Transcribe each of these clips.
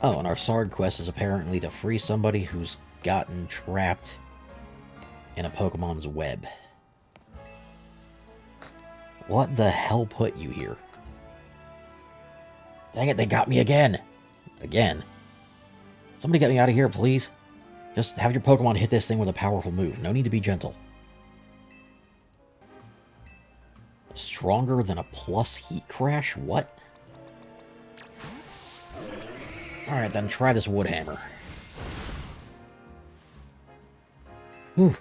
Oh, and our Sarg quest is apparently to free somebody who's gotten trapped in a Pokemon's web. What the hell put you here? Dang it, they got me again! Again. Somebody get me out of here, please. Just have your Pokemon hit this thing with a powerful move. No need to be gentle. Stronger than a plus heat crash? What? Alright, then try this wood hammer. Whew.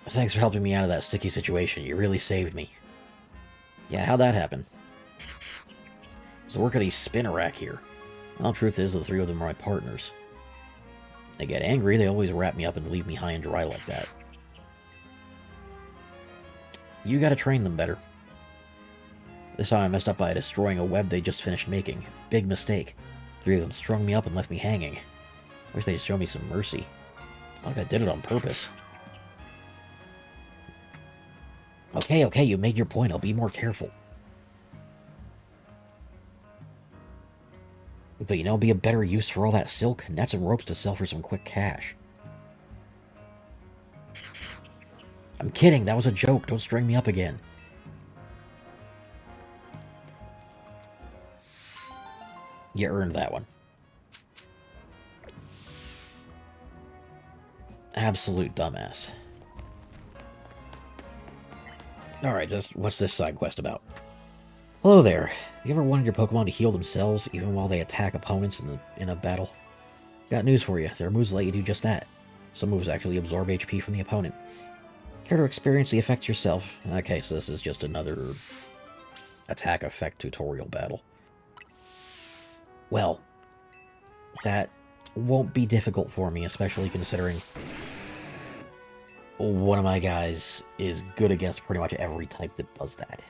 Thanks for helping me out of that sticky situation. You really saved me. Yeah, how'd that happen? It's the work of these Spinnerack here. Well, the truth is, the three of them are my partners. They get angry, they always wrap me up and leave me high and dry like that. You gotta train them better. This time I messed up by destroying a web they just finished making. Big mistake. Three of them strung me up and left me hanging. Wish they'd show me some mercy. It's like I did it on purpose. Okay, you made your point. I'll be more careful. But you know, be a better use for all that silk, nets and ropes to sell for some quick cash. I'm kidding, that was a joke. Don't string me up again. You earned that one. Absolute dumbass. Alright, what's this side quest about? Hello there. You ever wanted your Pokemon to heal themselves even while they attack opponents in a battle? Got news for you. There are moves that let you do just that. Some moves actually absorb HP from the opponent. Care to experience the effect yourself? Okay, so this is just another attack effect tutorial battle. Well, that won't be difficult for me, especially considering one of my guys is good against pretty much every type that does that.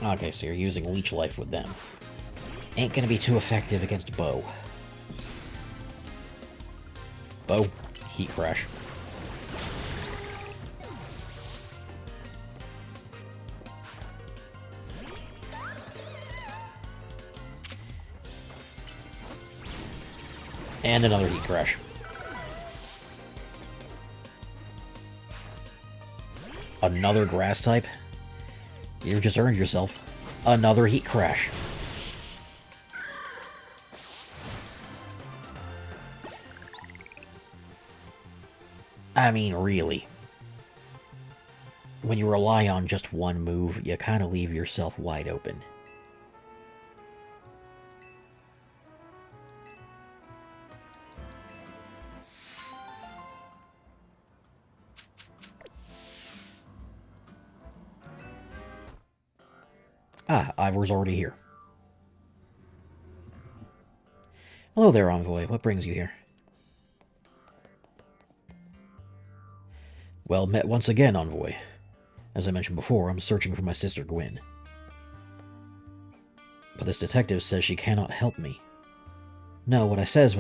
Okay, so you're using Leech Life with them. Ain't gonna be too effective against Bow. Bow, Heat Crash. And another Heat Crash. Another Grass type? You've just earned yourself another Heat Crash. I mean, really. When you rely on just one move, you kind of leave yourself wide open. Ah, Ivor's already here. Hello there, Envoy. What brings you here? Well met once again, Envoy. As I mentioned before, I'm searching for my sister Gwen. But this detective says she cannot help me. No, what I said is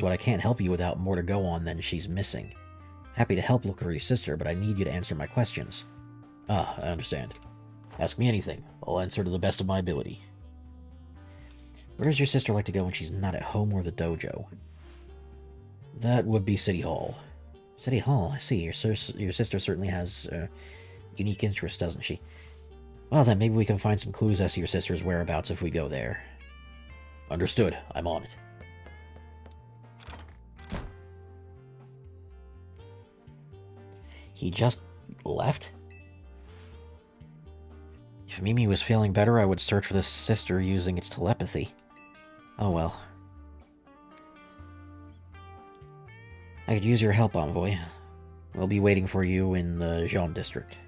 what I can't help you without more to go on than she's missing. Happy to help look for your sister, but I need you to answer my questions. Ah, I understand. Ask me anything. I'll answer to the best of my ability. Where does your sister like to go when she's not at home or the dojo? That would be City Hall. City Hall, I see. Your sister certainly has unique interests, doesn't she? Well then, maybe we can find some clues as to your sister's whereabouts if we go there. Understood. I'm on it. He just left? If Mimi was feeling better, I would search for this sister using its telepathy. Oh well. I could use your help, Envoy. We'll be waiting for you in the Jean district.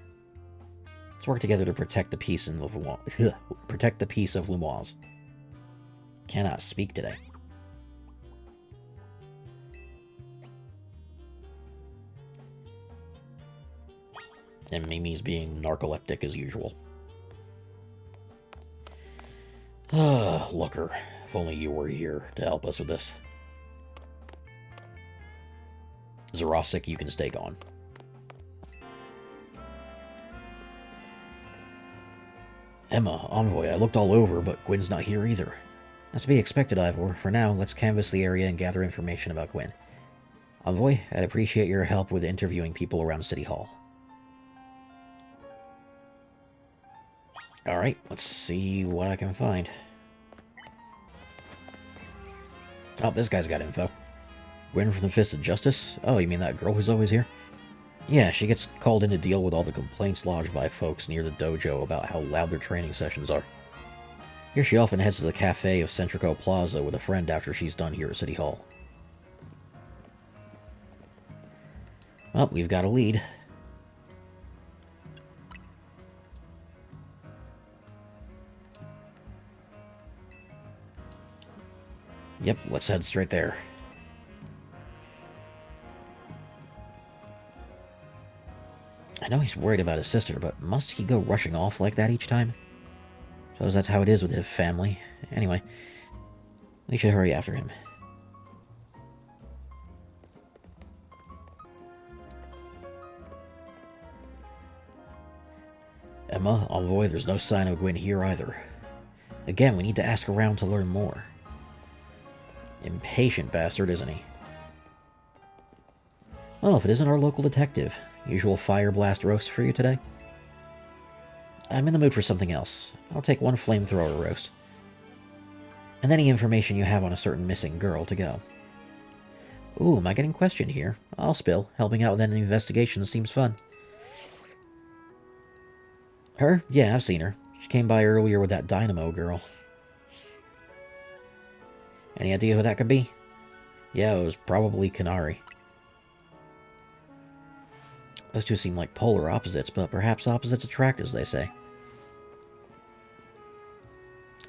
Let's work together to protect the peace in protect the peace of Lumoise. Cannot speak today. And Mimi's being narcoleptic as usual. Ah, Looker. If only you were here to help us with this. Zarosik, you can stay gone. Emma, Envoy, I looked all over, but Gwen's not here either. That's to be expected, Ivor. For now, let's canvass the area and gather information about Gwen. Envoy, I'd appreciate your help with interviewing people around City Hall. Alright, let's see what I can find. Oh, this guy's got info. Gwen from the Fist of Justice? Oh, you mean that girl who's always here? Yeah, she gets called in to deal with all the complaints lodged by folks near the dojo about how loud their training sessions are. Here she often heads to the cafe of Centrico Plaza with a friend after she's done here at City Hall. Well, we've got a lead. Yep, let's head straight there. I know he's worried about his sister, but must he go rushing off like that each time? Suppose that's how it is with his family. Anyway, we should hurry after him. Emma, Envoy, there's no sign of Gwen here either. Again, we need to ask around to learn more. Impatient bastard, isn't he? Well, if it isn't our local detective. Usual fire blast roast for you today? I'm in the mood for something else. I'll take one flamethrower roast. And any information you have on a certain missing girl to go. Ooh, am I getting questioned here? I'll spill. Helping out with an investigation seems fun. Her? Yeah, I've seen her. She came by earlier with that Dynamo girl. Any idea who that could be? Yeah, it was probably Kanari. Those two seem like polar opposites, but perhaps opposites attract, as they say.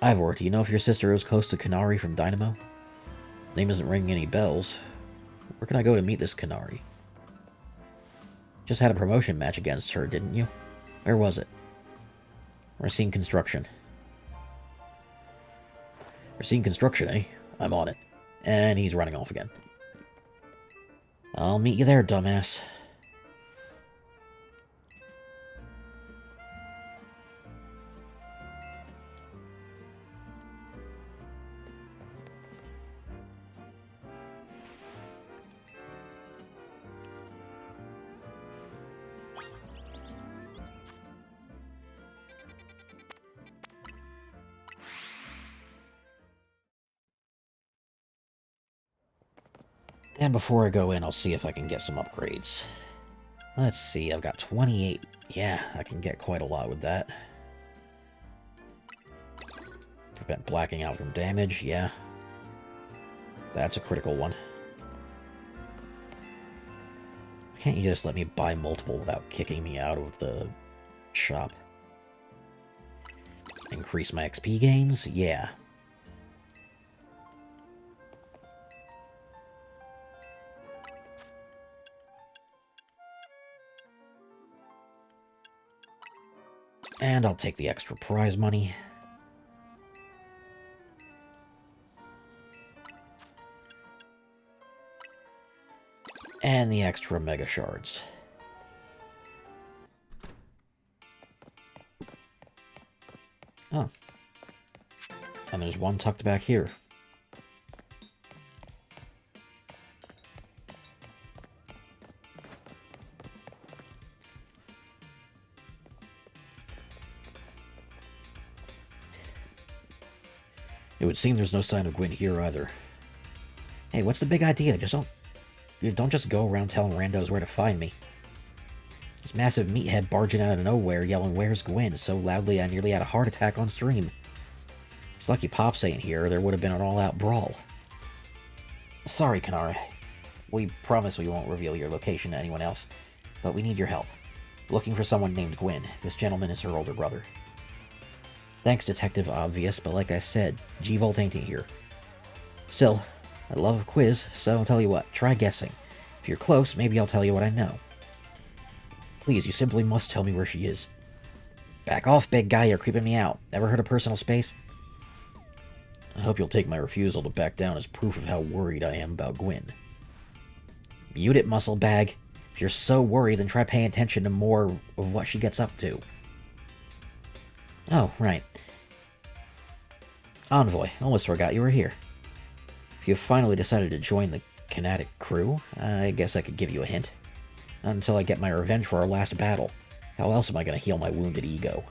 Ivor, do you know if your sister is close to Kanari from Dynamo? Name isn't ringing any bells. Where can I go to meet this Kanari? Just had a promotion match against her, didn't you? Where was it? Racine Construction. Racine Construction, eh? I'm on it. And he's running off again. I'll meet you there, dumbass. And before I go in, I'll see if I can get some upgrades. Let's see, I've got 28. Yeah, I can get quite a lot with that. Prevent blacking out from damage, yeah. That's a critical one. Can't you just let me buy multiple without kicking me out of the shop? Increase my XP gains? Yeah. And I'll take the extra prize money. And the extra mega shards. Oh. And there's one tucked back here. It would seem there's no sign of Gwen here either. Hey, what's the big idea? Don't just go around telling randos where to find me. This massive meathead barging out of nowhere yelling, "Where's Gwen?" so loudly I nearly had a heart attack on stream. It's lucky Pops ain't here, or there would have been an all-out brawl. Sorry, Kanari. We promise we won't reveal your location to anyone else, but we need your help. Looking for someone named Gwen. This gentleman is her older brother. Thanks, Detective Obvious, but like I said, G-Volt ain't here. Still, I love a quiz, so I'll tell you what, try guessing. If you're close, maybe I'll tell you what I know. Please, you simply must tell me where she is. Back off, big guy, you're creeping me out. Ever heard of personal space? I hope you'll take my refusal to back down as proof of how worried I am about Gwen. Mute it, muscle bag. If you're so worried, then try paying attention to more of what she gets up to. Oh, right. Envoy, almost forgot you were here. If you've finally decided to join the Kinetic crew, I guess I could give you a hint. Not until I get my revenge for our last battle. How else am I going to heal my wounded ego?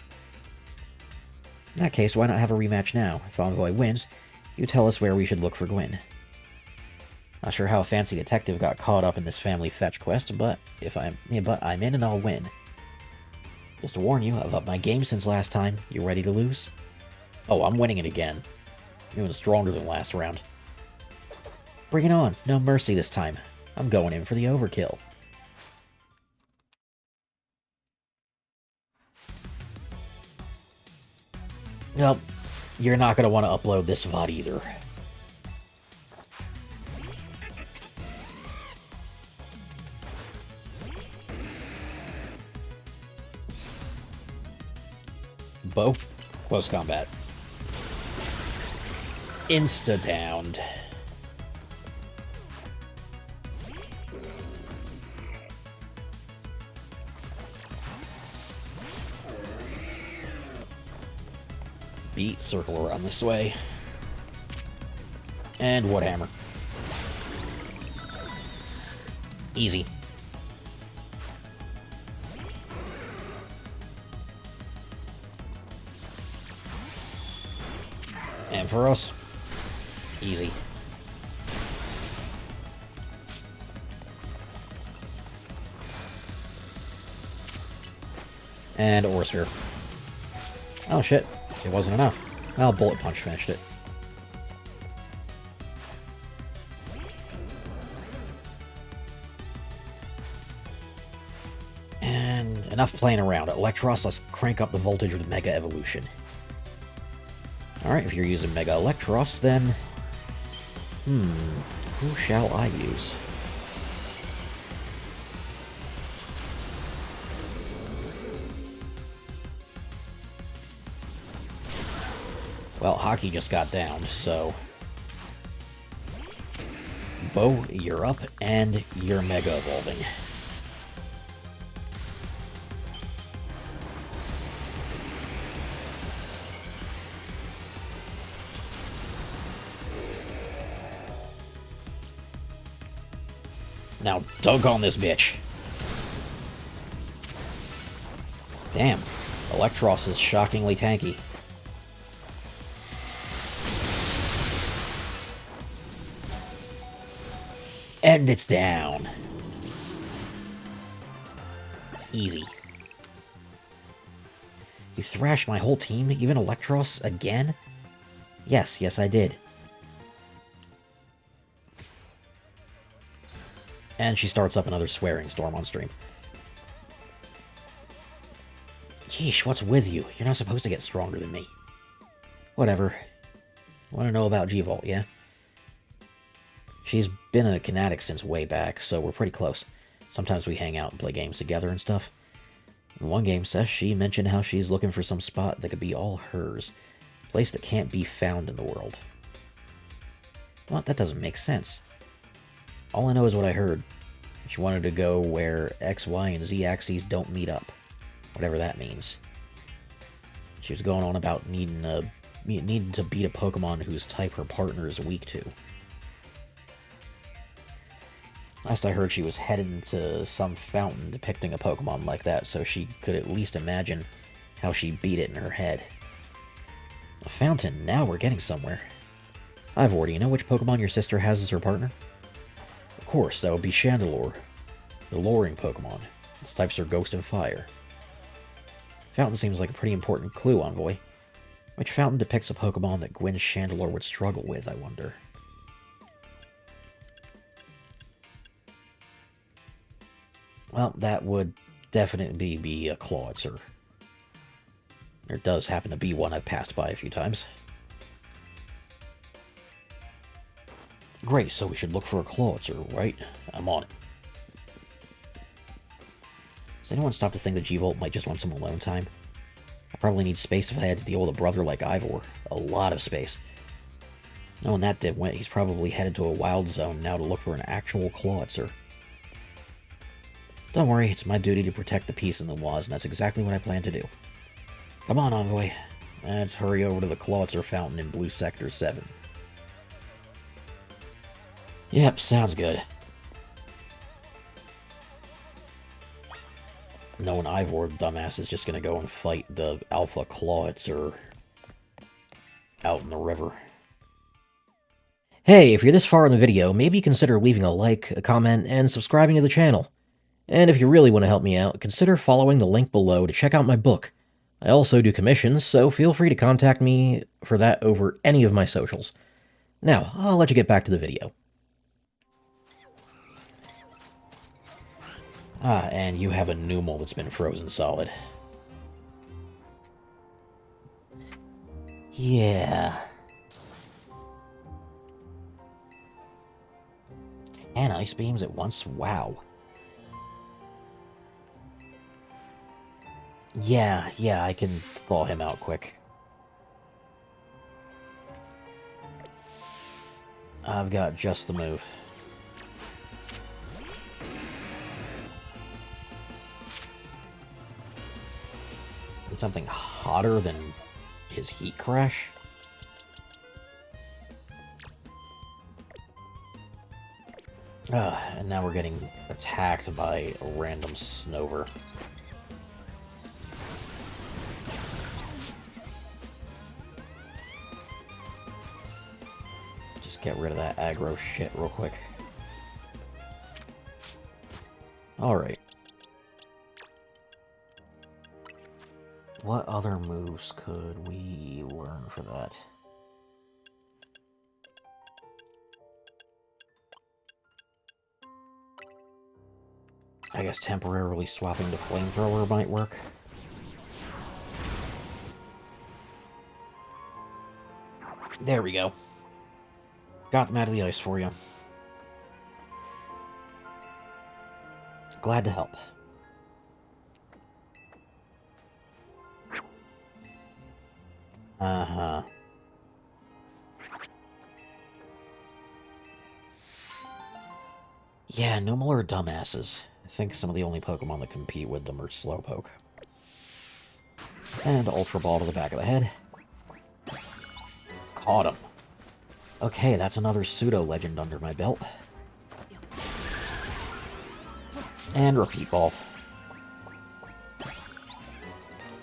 In that case, why not have a rematch now? If Envoy wins, you tell us where we should look for Gwyn. Not sure how a fancy detective got caught up in this family fetch quest, but I'm in and I'll win. Just to warn you, I've upped my game since last time. You ready to lose? Oh, I'm winning it again. Even stronger than last round. Bring it on. No mercy this time. I'm going in for the overkill. Nope. You're not going to want to upload this VOD either. Bow. Close combat. Insta-downed. Beat, circle around this way. And Woodhammer. Easy. And for us, easy. And Aura Sphere. Oh shit, it wasn't enough. Well, Bullet Punch finished it. And enough playing around. Electros, let's crank up the voltage with Mega Evolution. Alright, if you're using Mega Electros, then... who shall I use? Well, Hockey just got downed, so... Bo, you're up, and you're Mega Evolving. Now, dunk on this bitch. Damn. Electros is shockingly tanky. And it's down. Easy. You thrashed my whole team, even Electros, again? Yes, I did. And she starts up another swearing storm on stream. Yeesh, what's with you? You're not supposed to get stronger than me. Whatever. Want to know about G-Volt, yeah? She's been a Kinetic since way back, so we're pretty close. Sometimes we hang out and play games together and stuff. In one game session, she mentioned how she's looking for some spot that could be all hers. A place that can't be found in the world. Well, that doesn't make sense. All I know is what I heard. She wanted to go where X, Y, and Z axes don't meet up. Whatever that means. She was going on about needing to beat a Pokemon whose type her partner is weak to. Last I heard, she was heading to some fountain depicting a Pokemon like that, so she could at least imagine how she beat it in her head. A fountain, now we're getting somewhere. Ivor, do you know which Pokemon your sister has as her partner? Of course, that would be Chandelure, the luring Pokemon. Its types are Ghost and Fire. Fountain seems like a pretty important clue, Envoy. Which fountain depicts a Pokemon that Gwyn's Chandelure would struggle with, I wonder? Well, that would definitely be a Clawitzer. There does happen to be one I've passed by a few times. Great, so we should look for a Clawitzer, right? I'm on it. Does anyone stop to think that G-Volt might just want some alone time? I probably need space if I had to deal with a brother like Ivor. A lot of space. Knowing that dimwit, he's probably headed to a wild zone now to look for an actual Clawitzer. Don't worry, it's my duty to protect the peace in the Waz, and that's exactly what I plan to do. Come on, Envoy. Let's hurry over to the Clawitzer Fountain in Blue Sector 7. Yep, sounds good. Knowing Ivor, the dumbass, is just gonna go and fight the Alpha Clawitzer out in the river. Hey, if you're this far in the video, maybe consider leaving a like, a comment, and subscribing to the channel. And if you really want to help me out, consider following the link below to check out my book. I also do commissions, so feel free to contact me for that over any of my socials. Now, I'll let you get back to the video. Ah, and you have a Numel that's been frozen solid. Yeah. 10 ice beams at once? Wow. Yeah, I can thaw him out quick. I've got just the move. Need something hotter than his heat crash? And now we're getting attacked by a random Snover. Just get rid of that aggro shit real quick. Alright. What other moves could we learn for that? I guess temporarily swapping to Flamethrower might work. There we go. Got them out of the ice for you. Glad to help. Uh-huh. Yeah, Numel are dumbasses. I think some of the only Pokemon that compete with them are Slowpoke. And Ultra Ball to the back of the head. Caught him. Okay, that's another pseudo-legend under my belt. And Repeat Ball.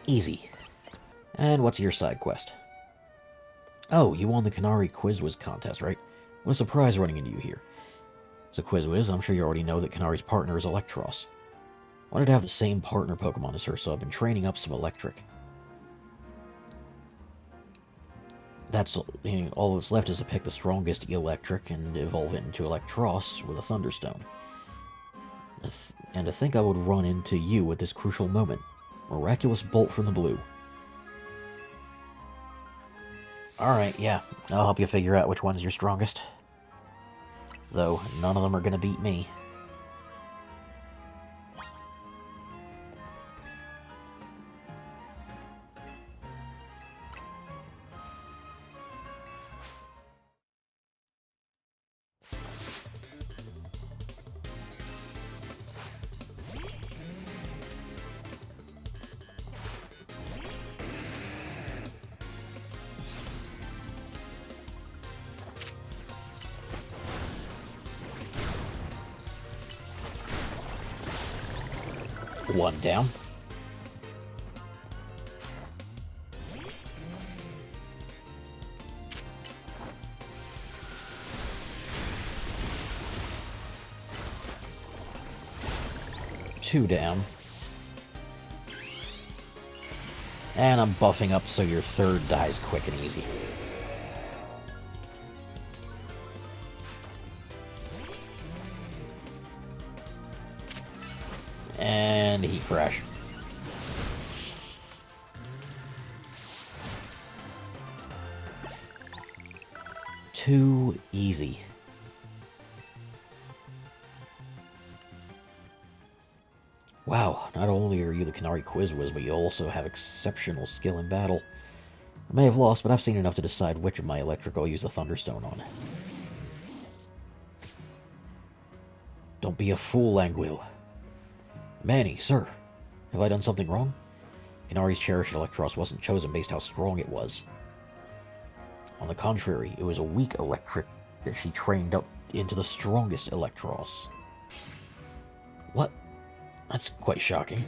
Easy. And what's your side quest? Oh, you won the Canary Quizwiz contest, right? What a surprise running into you here. So Quizwiz, I'm sure you already know that Canary's partner is Electros. Wanted to have the same partner Pokemon as her, so I've been training up some Electric. That's all that's left is to pick the strongest Electric and evolve it into Electros with a Thunderstone. And to think I would run into you at this crucial moment. Miraculous Bolt from the blue. Alright, yeah, I'll help you figure out which one's your strongest. Though, none of them are gonna beat me. One down. Two down. And I'm buffing up so your third dies quick and easy. And Heat Crash. Too easy. Wow, not only are you the Canary Quizwiz, but you also have exceptional skill in battle. I may have lost, but I've seen enough to decide which of my Electric I'll use the Thunderstone on. Don't be a fool, Anguille. Manny, sir, have I done something wrong? Kanari's cherished Electros wasn't chosen based how strong it was. On the contrary, it was a weak electric that she trained up into the strongest Electros. What? That's quite shocking.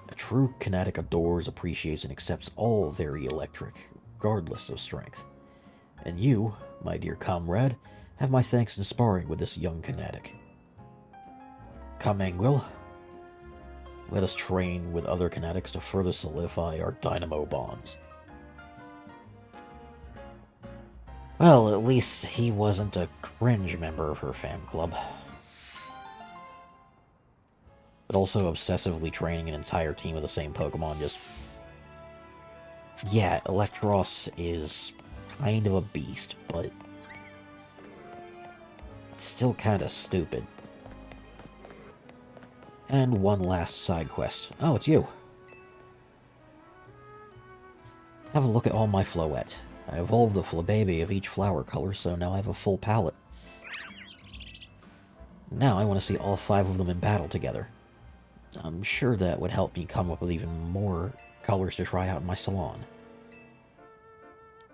A true kinetic adores, appreciates, and accepts all very electric, regardless of strength. And you, my dear comrade, have my thanks in sparring with this young kinetic. Come, Angwil. Let us train with other kinetics to further solidify our dynamo bonds. Well, at least he wasn't a cringe member of her fan club. But also obsessively training an entire team of the same Pokemon just... Yeah, Electros is kind of a beast, but... it's still kinda stupid. And one last side quest. Oh, it's you. Have a look at all my Floette. I evolved the Flababy of each flower color, so now I have a full palette. Now I want to see all 5 of them in battle together. I'm sure that would help me come up with even more colors to try out in my salon.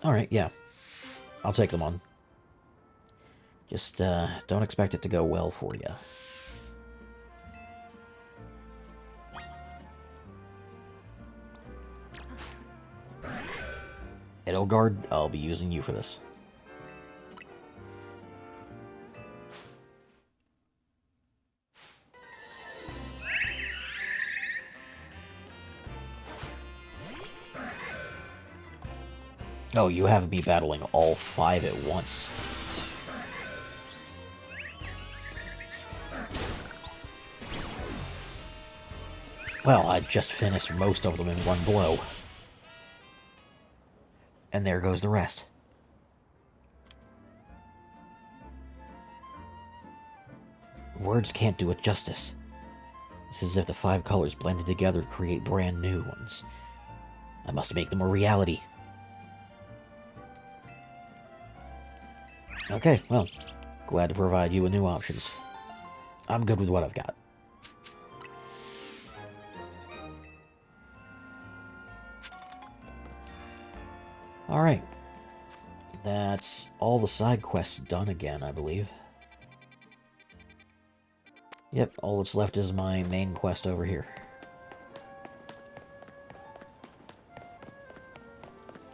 Alright, yeah. I'll take them on. Just, don't expect it to go well for you. Edelgard, I'll be using you for this. Oh, you have me battling all 5 at once. Well, I just finished most of them in one blow. And there goes the rest. Words can't do it justice. It's as if the 5 colors blended together to create brand new ones. I must make them a reality. Okay, well, glad to provide you with new options. I'm good with what I've got. Alright. That's all the side quests done again, I believe. Yep, all that's left is my main quest over here.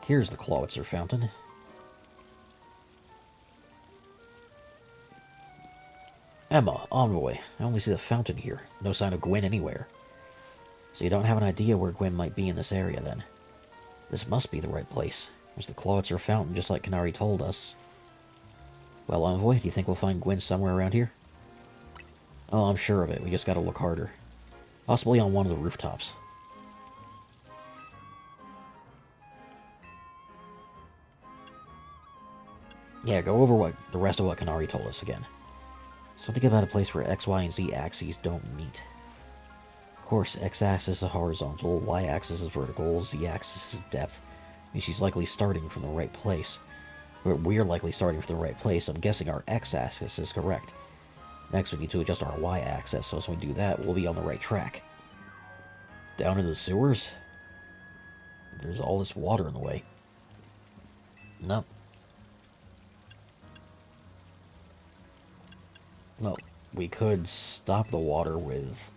Here's the Clawitzer Fountain. Emma, Envoy. I only see the fountain here. No sign of Gwyn anywhere. So you don't have an idea where Gwyn might be in this area, then. This must be the right place. There's the Clawitzer Fountain, just like Kanari told us. Well, Envoy, do you think we'll find Gwyn somewhere around here? Oh, I'm sure of it. We just gotta look harder. Possibly on one of the rooftops. Yeah, go over the rest of what Kanari told us again. Something about a place where X, Y, and Z axes don't meet. Of course, X-axis is horizontal, Y-axis is vertical, Z-axis is depth. I mean, she's likely starting from the right place. We're likely starting from the right place. I'm guessing our X-axis is correct. Next, we need to adjust our Y-axis, so as we do that, we'll be on the right track. Down into the sewers? There's all this water in the way. Nope. Well, we could stop the water with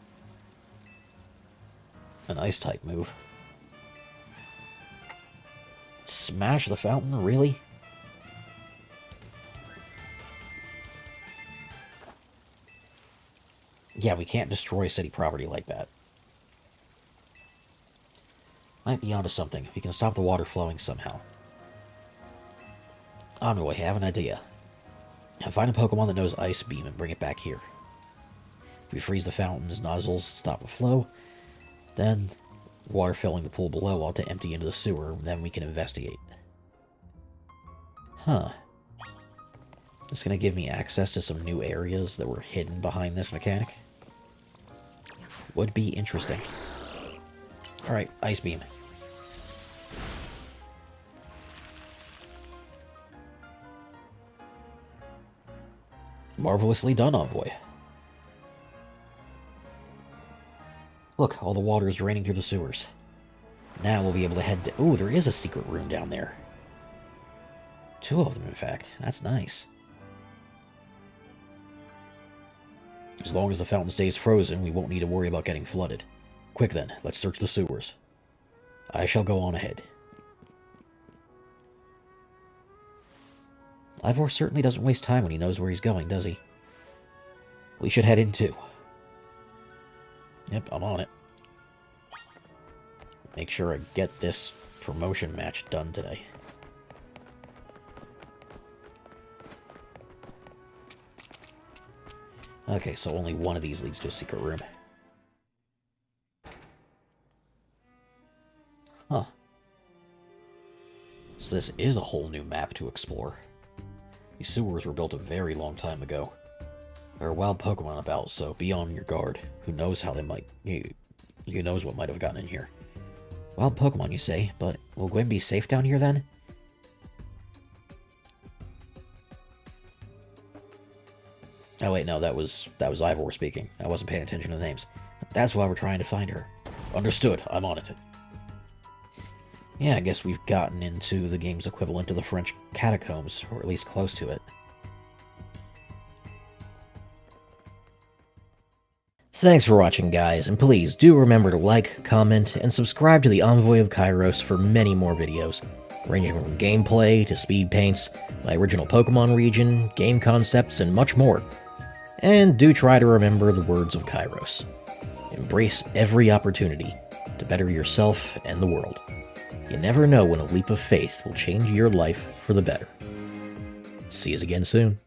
an ice-type move. Smash the fountain? Really? Yeah, we can't destroy city property like that. Might be onto something. We can stop the water flowing somehow. Envoy, I have an idea. Now find a Pokemon that knows Ice Beam and bring it back here. If we freeze the fountain's nozzles, stop the flow, then water filling the pool below ought to empty into the sewer, then we can investigate. Huh. This is going to give me access to some new areas that were hidden behind this mechanic. Would be interesting. Alright, Ice Beam. Marvelously done, Envoy. Look, all the water is draining through the sewers. Now we'll be able to head to... Ooh, there is a secret room down there. 2 of them, in fact. That's nice. As long as the fountain stays frozen, we won't need to worry about getting flooded. Quick then, let's search the sewers. I shall go on ahead. Ivor certainly doesn't waste time when he knows where he's going, does he? We should head in too. Yep, I'm on it. Make sure I get this promotion match done today. Okay, so only one of these leads to a secret room. Huh. So this is a whole new map to explore. These sewers were built a very long time ago. There are wild Pokemon about, so be on your guard. Who knows how they might... Who knows what might have gotten in here. Wild Pokemon, you say? But will Gwen be safe down here, then? Oh wait, no, that was Ivor speaking. I wasn't paying attention to the names. That's why we're trying to find her. Understood, I'm on it. Yeah, I guess we've gotten into the game's equivalent to the French catacombs, or at least close to it. Thanks for watching, guys, and please do remember to like, comment, and subscribe to the Envoy of Kairos for many more videos, ranging from gameplay to speed paints, my original Pokemon region, game concepts, and much more. And do try to remember the words of Kairos. Embrace every opportunity to better yourself and the world. You never know when a leap of faith will change your life for the better. See you again soon.